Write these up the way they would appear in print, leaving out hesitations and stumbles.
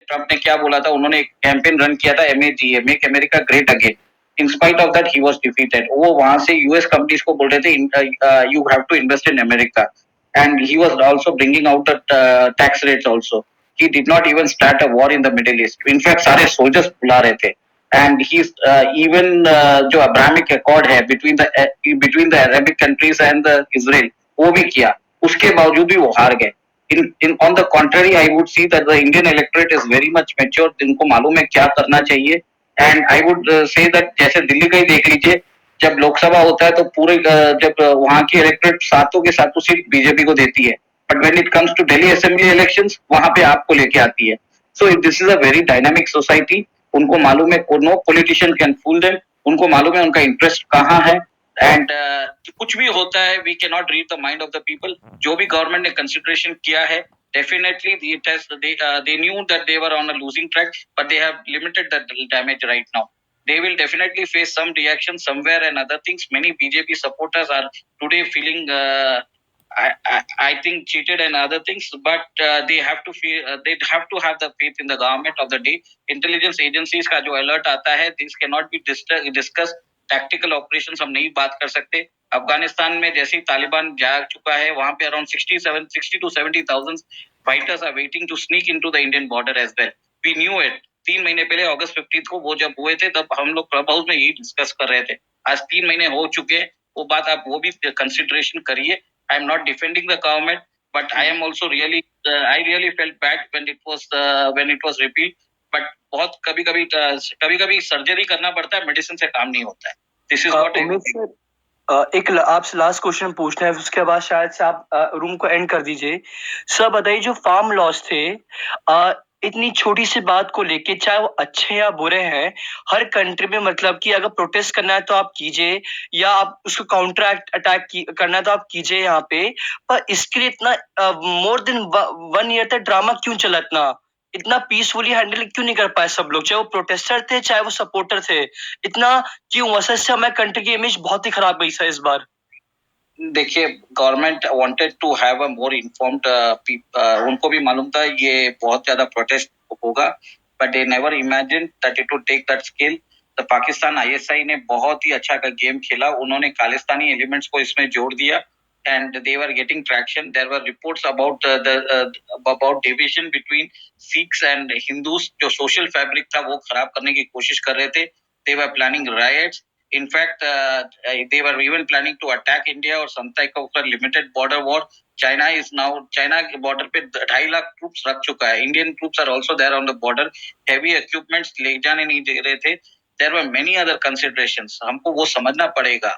Trump ने क्या बोला था, उन्होंने एक कैंपेन रन किया था MAGA, make America great again. In spite of that he was defeated. वो वहां से यूएस कंपनीज को बोल रहे थे you have to invest in America, and he was also bringing out the tax rates also. He did not even start a war in the Middle East. In fact सारे soldiers बुला रहे थे। And he even जो Abrahamic accord है between the Arabic countries and the Israel, वो भी किया। उसके बावजूद भी वो हार गए। in on the contrary, I would see that the Indian electorate is very much mature. इनको मालूम है क्या करना चाहिए। And I would say that जैसे दिल्ली का ही देख लीजिए, जब लोकसभा होता है तो पूरे जब वहां की इलेक्टोरेट सातों के सातों सीट बीजेपी को देती है, but when it comes to Delhi assembly elections, वहां पे आपको लेके आती है। So this is a very dynamic society. उनको मालूम है no politician can fool them. उनको मालूम है उनका इंटरेस्ट कहाँ है। एंड कुछ भी होता है, we can not read the mind of the people. जो भी गवर्नमेंट ने कंसिडरेशन किया है, definitely they knew that they were on a losing track, but they have limited the damage right now. They will definitely face some reaction somewhere and other things. Many BJP supporters are today feeling I think cheated and other things, but they have to feel they have to have the faith in the government of the day. Intelligence agencies का जो alert आता है, this cannot be discussed. Tactical operations हम नहीं बात कर सकते। अफगानिस्तान में जैसे ही तालिबान जा चुका है, वहां पे around 60 to 70,000 fighters are waiting to sneak into the Indian border as well. We knew it. 3 महीने पहले अगस्त 15 को वो जब हुए थे, तब हम लोग क्लब हाउस में यही डिस्कस कर रहे थे। आज 3 महीने हो चुके, वो बात आप वो भी कंसिडरेशन करिए। I am not defending the government, but I am also really felt bad when it was repealed. But बहुत कभी कभी सर्जरी करना पड़ता है, मेडिसिन से काम नहीं होता है। दिस इज व्हाट एक आपसे लास्ट क्वेश्चन पूछना है, उसके बाद शायद से आप रूम को एंड कर दीजिए। सर बताइए, जो फार्म लॉस थे, इतनी छोटी सी बात को लेके, चाहे वो अच्छे या बुरे हैं, हर कंट्री में मतलब कि अगर प्रोटेस्ट करना है तो आप कीजिए, या आप उसको काउंटर अटैक करना है तो आप कीजिए यहाँ पे। पर इसके लिए इतना मोर देन 1 ईयर तक ड्रामा क्यों चला? इतना पीसफुली हैंडल क्यों नहीं कर पाए सब लोग, चाहे वो प्रोटेस्टर थे चाहे वो सपोर्टर थे? इतना क्यों? वैसे से हमारे कंट्री की इमेज बहुत ही खराब गई सर इस बार। देखिए, government wanted to have a more informed उनको भी मालूम था ये बहुत ज्यादा प्रोटेस्ट होगा, but they never imagined that it would take that scale. तो पाकिस्तान ISI ने बहुत ही अच्छा का गेम खेला। उन्होंने खालिस्तानी एलिमेंट्स को इसमें जोड़ दिया, and they were getting traction. There were reports about about division between Sikhs and Hindus. जो social fabric था वो खराब करने की कोशिश कर रहे थे। They were planning riots. In fact, they were even planning to attack India or some type of a limited border war. China के border पे 2.5 लाख troops रख चुका है। Indian troops are also there on the border. Heavy equipments ले जाने नहीं दे रहे थे। There were many other considerations. हमको वो समझना पड़ेगा।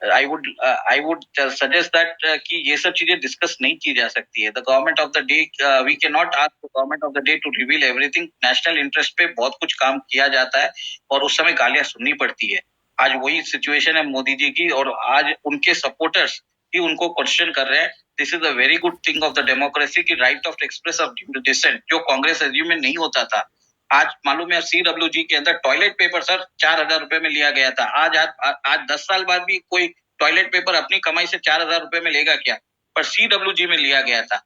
I would suggest that कि ये सब चीजें डिस्कस नहीं की जा सकती है। The government of the day, we cannot ask the government of the day to reveal everything. National interest पे बहुत कुछ काम किया जाता है और उस समय गालियां सुननी पड़ती है। आज वही सिचुएशन है मोदी जी की, और आज उनके सपोर्टर्स ही उनको क्वेश्चन कर रहे हैं। This is a very good thing of the democracy की right of express of dissent, जो कांग्रेस रेजिम में नहीं होता था। आज मालूम है CWG के अंदर टॉयलेट पेपर सर 4,000 रुपए में लिया गया था। आज 10 साल बाद भी कोई टॉयलेट पेपर अपनी कमाई से 4,000 रुपए में लेगा क्या? पर CWG में लिया गया था।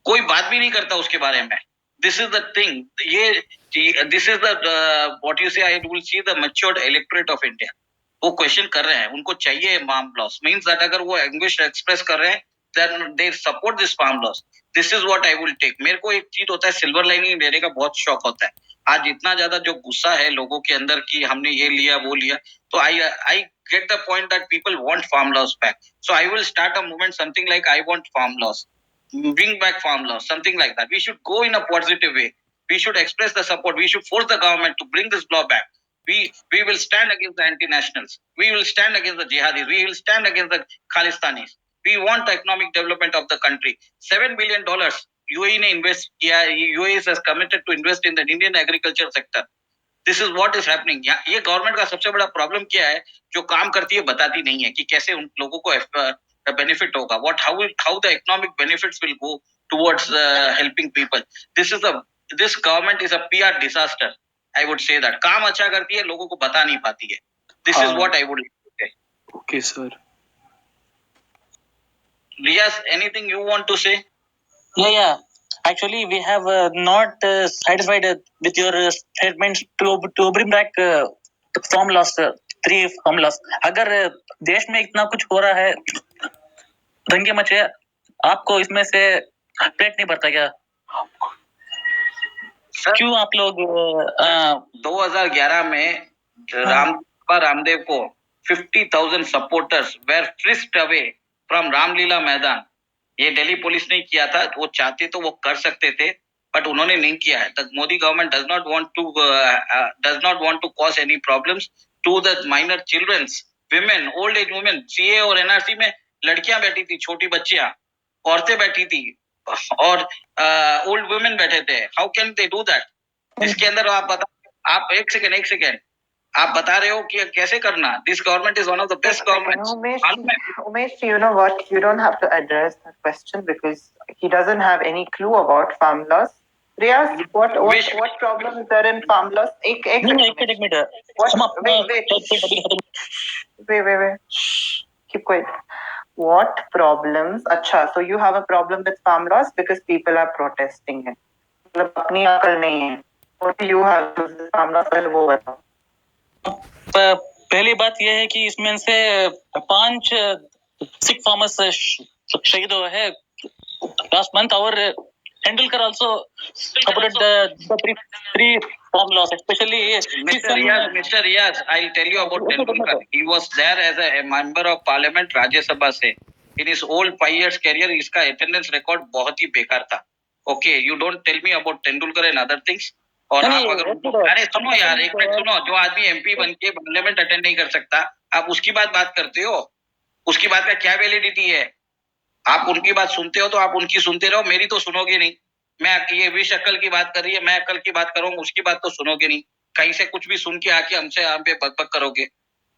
कोई बात भी नहीं करता उसके बारे में। This is the thing. This is the what you say, I will see the matured electorate of India. वो क्वेश्चन कर रहे हैं, उनको चाहिए फार्म लॉस। मींस दैट अगर वो एंग्विश एक्सप्रेस कर रहे हैं, then they support this farm loss. This is what I will take. मेरे को एक चीज होता है, सिल्वर लाइनिंग लेने का बहुत शौक होता है। आज इतना ज्यादा जो गुस्सा है लोगों के अंदर कि हमने ये लिया वो लिया, तो आई get the point that people want farm laws back. So I will start a movement, something like I want farm laws. Bring back farm laws, something like that. We should go in a positive way. We should express the support. We should force the government to bring this law back. We will stand against the anti-nationals. We will stand against the jihadis. We will stand against the Khalistanis. We want the economic development of the country. $7 billion UAE ने invest किया। UAE has committed to invest in the Indian agriculture sector. This is what is happening. ये government का सबसे बड़ा problem क्या है, जो काम करती है बताती नहीं है कि कैसे उन लोगों को बेनिफिट होगा। How the economic benefits will go towards helping people. This government is a PR disaster. I would say that. काम अच्छा करती है, लोगों को बता नहीं पाती है। This is what I would say. Okay sir. Riyaz, anything you want to say? Yeah. Actually, we have not satisfied with your statements to bring back farm loss, 3 farm loss. अगर देश में इतना कुछ हो रहा है, दंगे मचे, आपको इसमें से पेट नहीं भरता क्या? क्यों आप लोग 2011 में रामदेव को 50,000 supporters were frisked away from Ramlila Maidan. ये दिल्ली पुलिस ने किया था. वो चाहते तो वो कर सकते थे, बट उन्होंने नहीं किया है. The Modi government does not want to cause any problems to the minor childrens, women, old age women. CA और एनआरसी में लड़कियां बैठी थी, छोटी बच्चियां, औरतें बैठी थी और ओल्ड वुमेन बैठे थे. How can they do that? इसके अंदर आप एक सेकेंड आप बता रहे हो कि कैसे करना. This government is one of the best government. Umesh, you know what? You don't have to address that question because he doesn't have any clue about farm laws. Riyaz, what problem is there in farm laws? एक minute. Wait. Shh. Keep quiet. What problems? अच्छा, so you have a problem with farm laws because people are protesting it. मतलब अपनी अकल नहीं है. What do you have to do farm laws? पहले वो बताओ. पहली बात यह है कि इसमें से 5 सिख फार्मर्स शहीद हुए हैं लास्ट मंथ. और Tendulkar also supported the 3 farm laws, especially Mr. Riyaz, I'll tell you about Tendulkar. He was there as a member of parliament Rajya Sabha से. In his whole 5 years career, इसका attendance record बहुत ही बेकार था. Okay, you don't tell me about Tendulkar and other things. और आप अगर अरे सुनो यार, एक मिनट सुनो. जो आदमी एमपी बन के पार्लियामेंट अटेंड नहीं कर सकता, आप उसकी बात करते हो. उसकी बात का क्या वैलिडिटी है? आप उनकी बात सुनते हो तो आप उनकी सुनते रहो, मेरी तो सुनोगे नहीं. मैं ये विश अक्ल की बात कर रही है, मैं अक्ल की बात करूंगा, उसकी बात तो सुनोगे नहीं. कहीं से कुछ भी सुन के आके हमसे यहाँ पे बक करोगे.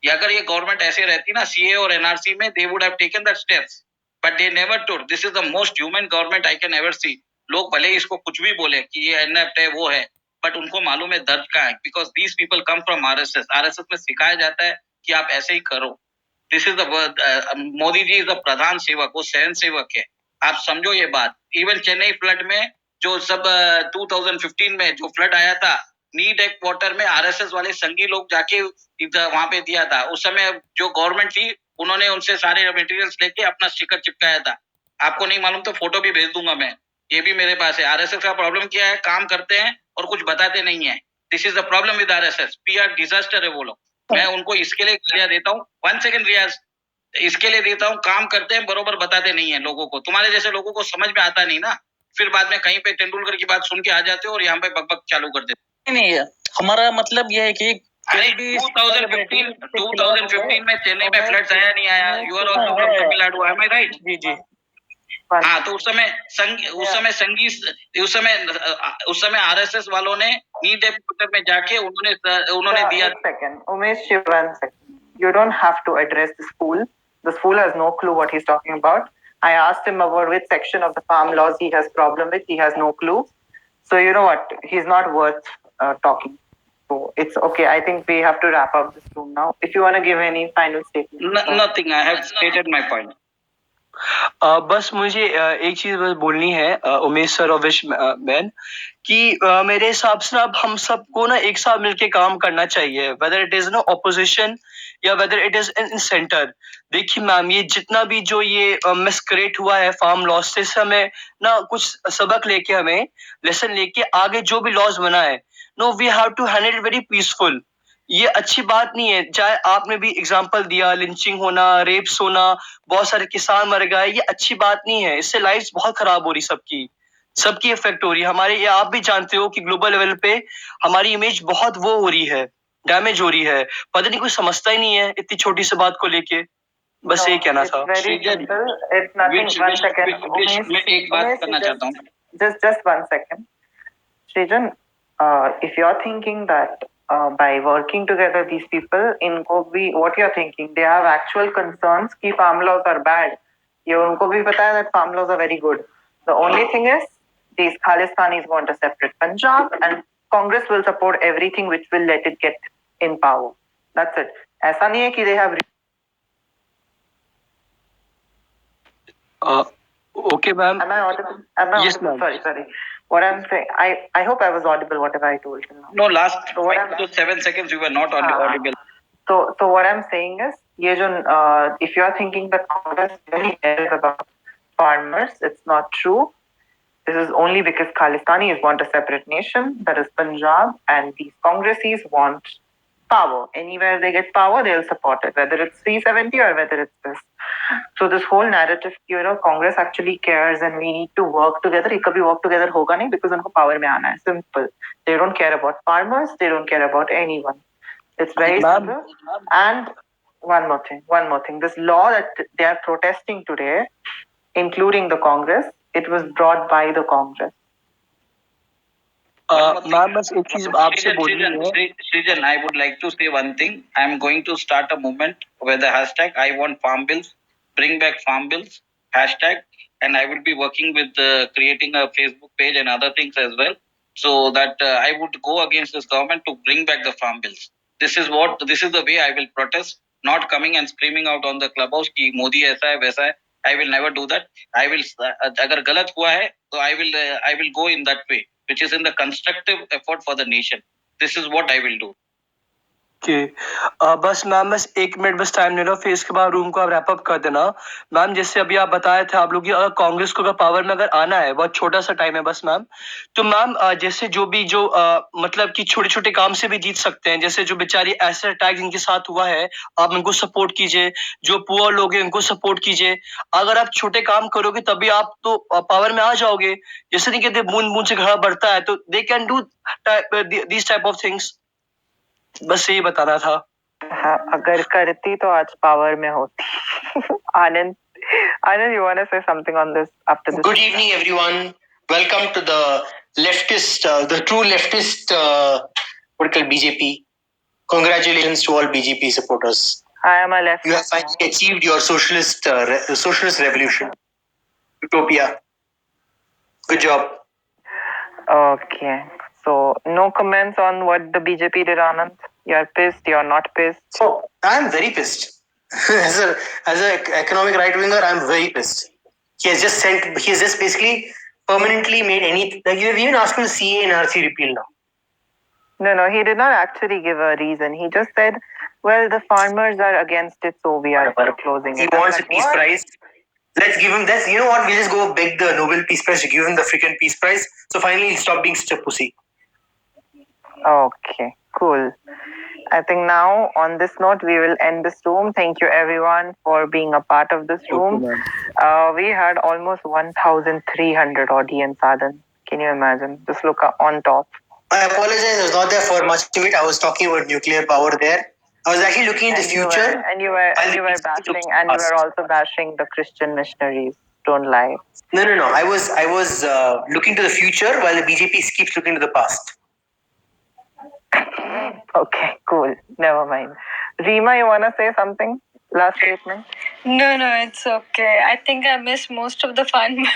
या अगर ये गवर्नमेंट ऐसे रहती ना सीए और एनआरसी में, they would have taken that steps, but they never took. This is the most human government I can ever see. लोग भले ही इसको कुछ भी बोले कि ये एनएफ्ट है, वो है, बट उनको मालूम है दर्द का है. Because these people come from RSS. RSS में सिखाया जाता है कि आप ऐसे ही करो. This is the Modi ji is the प्रधान सेवक, वो सहन सेवक है. आप समझो ये बात. इवन चेन्नई फ्लड में जो सब 2015 में जो फ्लड आया था, नीड एक क्वार्टर में आरएसएस वाले संगी लोग जाके वहां पे दिया था. उस समय जो गवर्नमेंट थी, उन्होंने उनसे सारे मटेरियल्स लेके अपना स्टिकर चिपकाया था. आपको नहीं मालूम तो फोटो भी भेज दूंगा मैं, ये भी मेरे पास है. आरएसएस का प्रॉब्लम क्या है? काम करते हैं और कुछ बताते नहीं है. This is the problem with RSS. PR disaster है वो लोग. मैं उनको इसके लिए गालियां देता हूँ. 1 सेकंड रियाज, इसके लिए देता हूँ. काम करते हैं, बरोबर बताते नहीं है लोगों को. तुम्हारे जैसे लोगों को समझ में आता नहीं ना, फिर बाद में कहीं पे तेंदुलकर की बात सुन के आ जाते हो और यहाँ पे बकबक चालू कर देते. नहीं, हमारा मतलब यह है कि 2015 में चेन्नई में फ्लड्स आया नहीं आया? You are also from Tamil Nadu, am I right? जी. हाँ, तो उस समय आरएसएस वालों ने नीड एक्वार्टर में जाके उन्होंने दिया. Umesh, 1 second. You don't have to address the school. The school has no clue what he's talking about. I asked him about which section of the farm laws he has problem with. He has no clue. So you know what? He's not worth talking. So it's okay. I think we have to wrap up this room now. If you want to give any final statement. Nothing. I have stated my point. बस मुझे एक चीज बस बोलनी है Umesh sir और wish man कि मेरे हिसाब से अब हम सबको ना एक साथ मिलके काम करना चाहिए, whether it is no opposition या whether it is in centre. देखिए मैम, ये जितना भी जो ये मिसक्रिएट हुआ है फार्म लॉस से, हमें ना कुछ सबक लेके, हमें लेसन लेके आगे जो भी लॉज बना है, no we have to handle it very peaceful. ये अच्छी बात नहीं है. चाहे आपने भी एग्जांपल दिया, लिंचिंग होना, रेप्स होना, बहुत सारे किसान मर गए, ये अच्छी बात नहीं है. इससे लाइफ्स बहुत खराब हो रही, सबकी इफेक्ट हो रही है. हमारे, ये आप भी जानते हो कि ग्लोबल लेवल पे हमारी इमेज बहुत वो हो रही है, डैमेज हो रही है. पता नहीं कोई समझता ही नहीं है इतनी छोटी सी बात को लेके. बस ये कहना था. It's nothing. 1 second. मैं एक बात करना चाहता हूँ. Just 1 second. Srijan, if you're thinking that by working together these people, इनको भी what you're thinking, they have actual concerns कि farm laws are bad. ये उनको भी पता है that farm laws are very good. The only thing is these Khalistanis want a separate Punjab and Congress will support everything which will let it get in power. That's it. ऐसा नहीं है कि they have Okay, ma'am. Am I audible? Am I Yes, audible? ma'am. Sorry. What I'm saying, I hope I was audible. Whatever I told you now. No, last So what 5 to 7 seconds you were not audible. So what I'm saying is, ये जो if you are thinking that Congress really cares about farmers, it's not true. This is only because Khalistanis want a separate nation, that is Punjab, and these Congressis want power. Anywhere they get power, they'll support it, whether it's 370 or whether it's this. So this whole narrative, Congress actually cares and we need to work together. ये कभी work together होगा नहीं because उनको power में आना है. Simple. They don't care about farmers. They don't care about anyone. It's very Ma'am. simple. And one more thing. This law that they are protesting today, including the Congress, it was brought by the Congress. Ma'am बस एक चीज आपसे बोलनी है. Srijan, I would like to say one thing. I am going to start a movement with the hashtag I want farm bills, bring back farm bills, hashtag, and I will be working with creating a Facebook page and other things as well, so that I would go against this government to bring back the farm bills. This is the way I will protest, not coming and screaming out on the clubhouse कि मोदी ऐसा है वैसा है. I will never do that. I will अगर गलत हुआ है तो I will go in that way, which is in the constructive effort for the nation. This is what I will do. बस मैम बस 1 मिनट बस टाइम ले लो, फिर इसके बाद रूम को आप रैप अप कर देना. मैम जैसे अभी आप बताए थे आप लोग अगर कांग्रेस को अगर पावर में अगर आना है, बहुत छोटा सा टाइम है बस मैम. तो मैम जैसे जो मतलब कि छोटे छोटे काम से भी जीत सकते हैं. जैसे जो बेचारी एसिड अटैक जिनके साथ हुआ है, आप उनको सपोर्ट कीजिए. जो पुअर लोग हैं उनको सपोर्ट कीजिए. अगर आप छोटे काम करोगे तभी आप तो पावर में आ जाओगे. जैसे नहीं कहते बूंद बूंद से घड़ा बढ़ता है, तो they can do this type of things. बस यही बताना था. हाँ, अगर करती तो आज पावर में होती. Anand, you want to say something on this after this? Good evening, everyone. Welcome to the leftist, the true leftist, political BJP. Congratulations to all BJP supporters. I am a leftist. You have finally achieved your socialist revolution. Utopia. Good job. Okay. So, no comments on what the BJP did, Anand? You're pissed, you're not pissed? So, I'm very pissed. as an economic right-winger, I'm very pissed. He has just basically permanently made like you have even asked him to CA and RC repeal now. No, he did not actually give a reason. He just said, well, the farmers are against it, so we are closing it. He wants a peace prize. Let's give him, you know what, we'll just go beg the Nobel Peace Prize to give him the freaking peace prize. So finally he'll stop being such a pussy. Okay, cool. I think now on this note, we will end this room. Thank you everyone for being a part of this room. We had almost 1,300 audience, Adan. Can you imagine? Just look on top. I apologize, I was not there for much of it. I was talking about nuclear power there. I was actually looking in the future. You were also bashing the Christian missionaries. Don't lie. No. I was looking to the future while the BJP keeps looking to the past. Okay, cool. Never mind. Reema, you want to say something? Last statement? No, it's okay. I think I missed most of the fun, but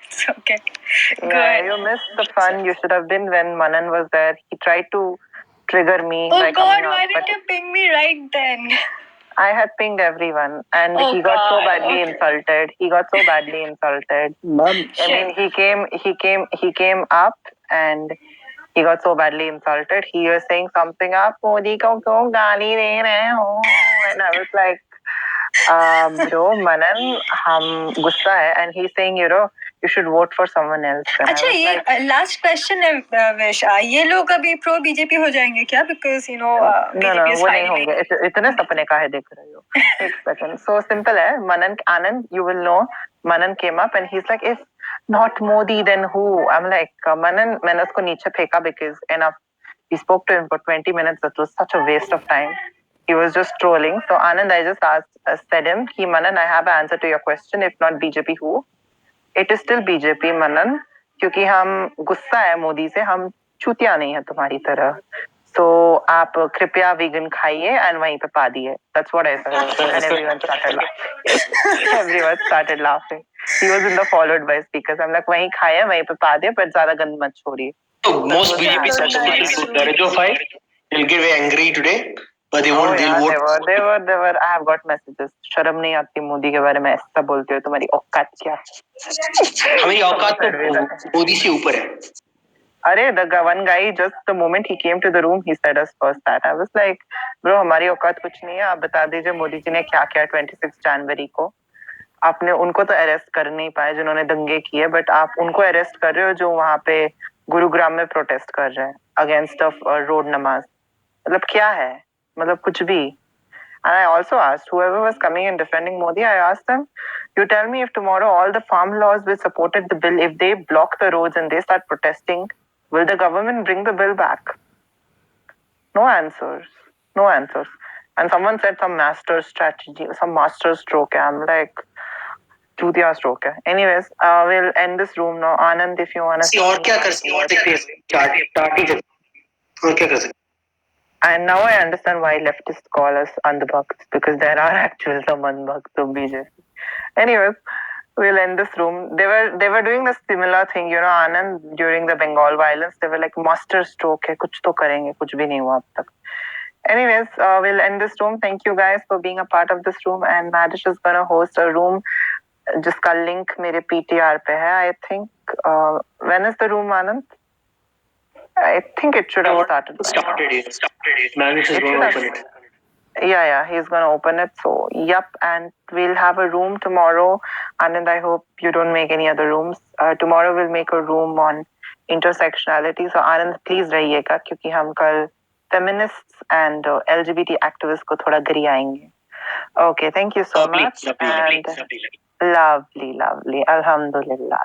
it's okay. Yeah, you missed the fun. You should have been when Manan was there. He tried to trigger me. Oh God, why didn't you ping me right then? I had pinged everyone, and he got so badly insulted. Ma'am, I mean, he came up and he got so badly insulted. He was saying something up, Modi ko kyun gaali de rahe ho? And I was like, bro, Manan, hum gussa hai. And he's saying, you should vote for someone else. अच्छा ये last question है wish, ये लोग अभी pro BJP हो जाएंगे क्या? Because no, वो नहीं होंगे. इतने सपने काहे देख रहे हो? एक second. So simple है. Anand, you will know. Manan came up and he's like, if not Modi, then who? I'm like, Manan, मैंने उसको नीचे फेंका because enough. We spoke to him for 20 minutes. That was such a waste of time. He was just trolling. So Anand, I just said him, Manan, I have an answer to your question. If not BJP, who? It is still BJP, Manan. क्योंकि हम गुस्सा है मोदी से, हम चूतिया नहीं है तुम्हारी तरह. So आप कृपया vegan खाइए and वहीं पे पा दिए. That's what I said. And everyone started laughing. He was in the followed by speakers. I'm like, वहीं खाइए, वहीं पे पा दिए, पर ज़्यादा गंद मत छोड़िए. So most BJP supporters will get very angry today. But they Oh won't. yeah, They'll vote. they were. I have got messages. शर्म नहीं आती मोदी के बारे में ऐसा बोलते हो, तुम्हारी औकात क्या? हमारी औकात तो मोदी से ऊपर है. अरे the one guy, just the moment he came to the room, he said us first that. I was like, bro, हमारी औकात कुछ नहीं है. आप बता दीजिए मोदी जी ने क्या किया 26 जनवरी को. आपने उनको तो अरेस्ट कर नहीं पाए जिन्होंने दंगे किए, बट आप उनको अरेस्ट कर रहे हो जो वहां पे गुरुग्राम में प्रोटेस्ट कर रहे हैं अगेंस्ट ऑफ रोड नमाज. मतलब क्या है, मतलब कुछ भी. And I also asked whoever was coming and defending Modi, I asked them, you tell me if tomorrow all the farm laws which supported the bill, if they block the roads and they start protesting, will the government bring the bill back? No answers. No answers. And someone said some master strategy, some master stroke. I'm like, चूतिया stroke है. Anyways, we'll end this room now. Anand, if you want to. और क्या कर सकते हैं? और क्या कर सकते? And now I understand why leftists call us Andhbhakts, because there are actual some Andhbhakts of BJP. Anyways, we'll end this room. They were doing the similar thing, you know, Anand, during the Bengal violence. They were like, master stroke है, कुछ तो करेंगे, कुछ भी नहीं हुआ अब तक. Anyways, we'll end this room. Thank you guys for being a part of this room. And Madish is gonna host a room जिसका link मेरे PTR पे है. I think when is the room, Anand? I think it should have started. Manish is going to open it. Yeah, he's gonna open it. So, yep, and we'll have a room tomorrow. Anand, I hope you don't make any other rooms. Tomorrow we'll make a room on intersectionality. So, Anand, please रहिएगा क्योंकि हम कल feminists and LGBT activists को थोड़ा गिरियाएंगे. Okay, thank you so much. And lovely. Alhamdulillah.